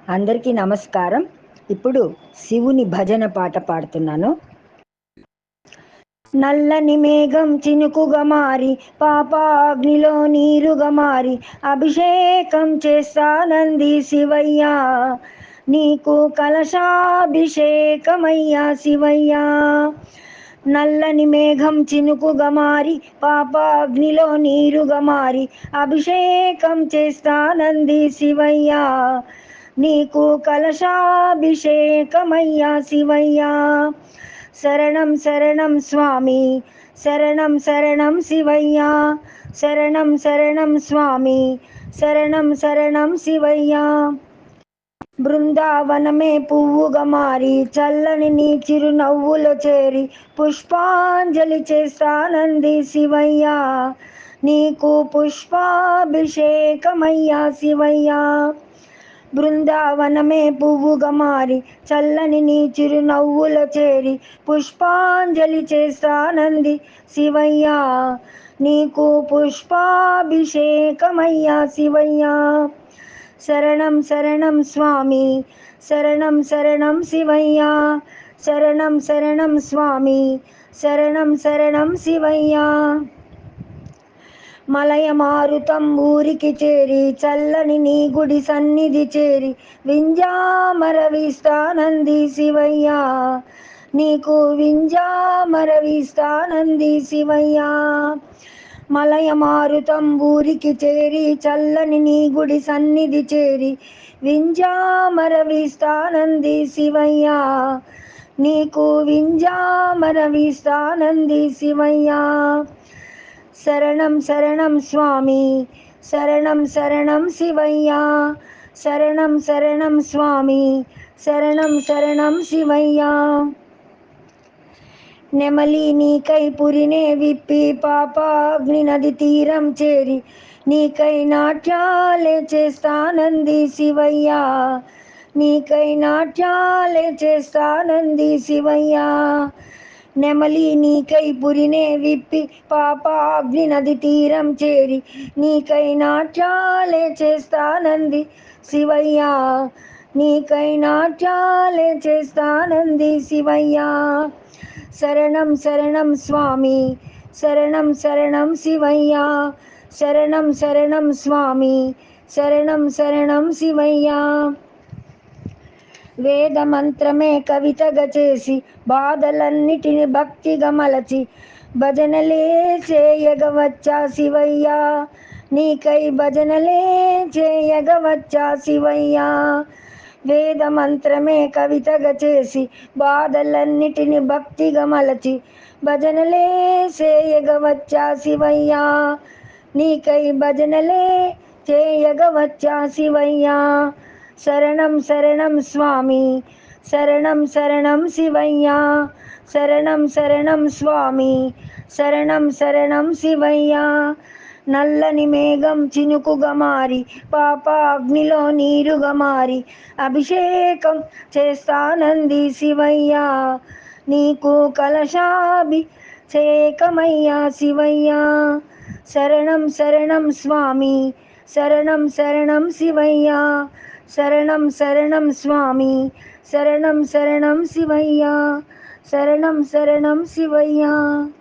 అందరికీ నమస్కారం. ఇప్పుడు శివుని భజన పాట పాడుతున్నాను. నల్లని మేఘం చినుకుగా మారి పాపాగ్నిలో నీరుగా మారి అభిషేకం చేస్తానంది శివయ్య. నీకు కలశాభిషేకమయ్యా శివయ్య. నల్లని మేఘం చినుకుగా మారి పాపాగ్నిలో నీరుగా మారి అభిషేకం చేస్తానంది శివయ్య. నీకు కలశాభిషేకమయ్యా శివయ్య. శరణం శరణం స్వామి, శరణం శరణం శివయ్య. శరణం శరణం స్వామి, శరణం శరణం శివయ్య. బృందావనమే పువ్వుగా మారి చల్లని నీ చిరునవ్వులో చేరి పుష్పాంజలి చేస్తానంది శివయ్య. నీకు పుష్పాభిషేకమయ్యా శివయ్య. బృందావనమే పువ్వుగా మారి చల్లని నీ చిరునవ్వులో చేరి పుష్పాంజలి చేస్తానంది శివయ్య. నీకు పుష్పాభిషేకమయ్యా శివయ్య. శరణం శరణం స్వామి, శరణం శరణం శివయ్య. శరణం శరణం స్వామి, శరణం శరణం శివయ్య. మలయ మారుతం ఊరికి చేరి చల్లని నీ గుడి సన్నిధి చేరి వింజామరవిస్తానంది శివయ్య. నీకు వింజామరవిస్తానంది శివయ్య. మలయ మారుతం ఊరికి చేరి చల్లని నీ గుడి సన్నిధి చేరి వింజామరవిస్తానంది శివయ్య. నీకు వింజామరవిస్తానంది శివయ్య. శరణం శరణం స్వామి, శరణం శరణం శివయ్య. శరణం శరణం స్వామి, శరణం శరణం శివయ్య. నెమలి నీకై పురినే విప్పి పాపాగ్ని నది తీరం చేరి నీకై నాట్యాలే చేస్తానంది శివయ్య. నీకై నాట్యాలే చేస్తానంది శివయ్య. నెమలి నీకై పురినే విప్పి పాపాగ్ని నది తీరం చేరి నీకై నాట్యాలే చేస్తానంది శివయ్య. నీకై నాట్యాలే చేస్తానంది శివయ్య. శరణం శరణం స్వామి, శరణం శరణం శివయ్య. శరణం శరణం స్వామి, శరణం శరణం శివయ్య. వేద మంత్రమే కవితగా చేసి బాధలన్నిటిని భక్తిగా మలచి భజనలే చేయగవచ్చా శివయ్య. నీకై భజనలే చేయగవచ్చా శివయ్య. వేద మంత్రమే కవితగా చేసి బాధలన్నిటిని భక్తిగా మలచి భజనలే చేయగవచ్చా శివయ్య. నీకై భజనలే చేయగవచ్చా శివయ్య. శరణం శరణం స్వామి, శరణం శరణం శివయ్య. శరణం శరణం స్వామి, శరణం శరణం శివయ్య. నల్లని మేఘం చినుకుగా మారి పాపాగ్నిలో నీరుగా మారి అభిషేకం చేస్తానంది శివయ్య. నీకు కలశాభిషేకమయ్యా శివయ్య. శరణం శరణం స్వామి, శరణం శరణం శివయ్య. శరణం శరణం స్వామి, శరణం శరణం శివయ్య. శరణం శరణం శివయ్య.